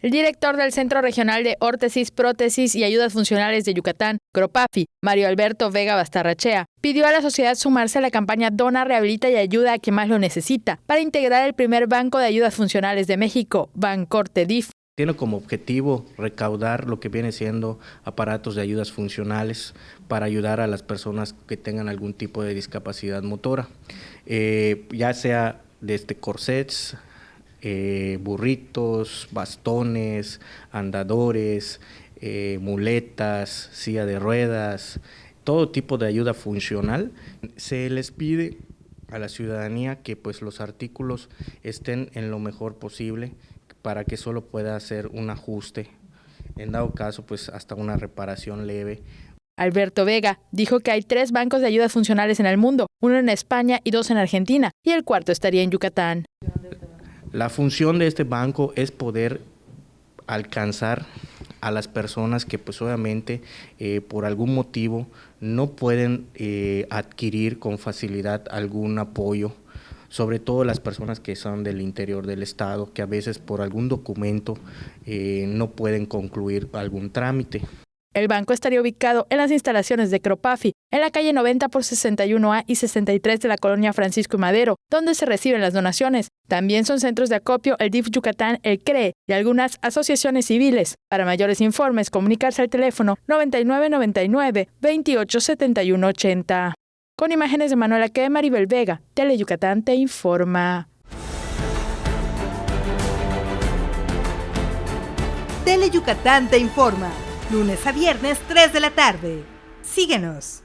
El director del Centro Regional de Órtesis, Prótesis y Ayudas Funcionales de Yucatán, CROPAFI, Mario Alberto Vega Bastarrachea, pidió a la sociedad sumarse a la campaña Dona, Rehabilita y Ayuda a quien más lo necesita, para integrar el primer Banco de Ayudas Funcionales de México, Bancorte-DIF. Tiene como objetivo recaudar lo que viene siendo aparatos de ayudas funcionales para ayudar a las personas que tengan algún tipo de discapacidad motora, ya sea desde corsets, burritos, bastones, andadores, muletas, silla de ruedas, todo tipo de ayuda funcional. Se les pide a la ciudadanía que pues los artículos estén en lo mejor posible para que solo pueda hacer un ajuste, en dado caso pues hasta una reparación leve. Alberto Vega dijo que hay 3 bancos de ayudas funcionales en el mundo, uno en España y 2 en Argentina, y el cuarto estaría en Yucatán. La función de este banco es poder alcanzar a las personas que pues obviamente por algún motivo no pueden adquirir con facilidad algún apoyo, sobre todo las personas que son del interior del estado, que a veces por algún documento no pueden concluir algún trámite. El banco estaría ubicado en las instalaciones de CROPAFI, en la calle 90 por 61A y 63 de la colonia Francisco y Madero, donde se reciben las donaciones. También son centros de acopio el DIF Yucatán, el CREE y algunas asociaciones civiles. Para mayores informes, comunicarse al teléfono 9999 28 71 80. Con imágenes de Manuela que Maribel Vega, Tele Yucatán te informa. Tele Yucatán te informa. Lunes a viernes, 3 de la tarde. Síguenos.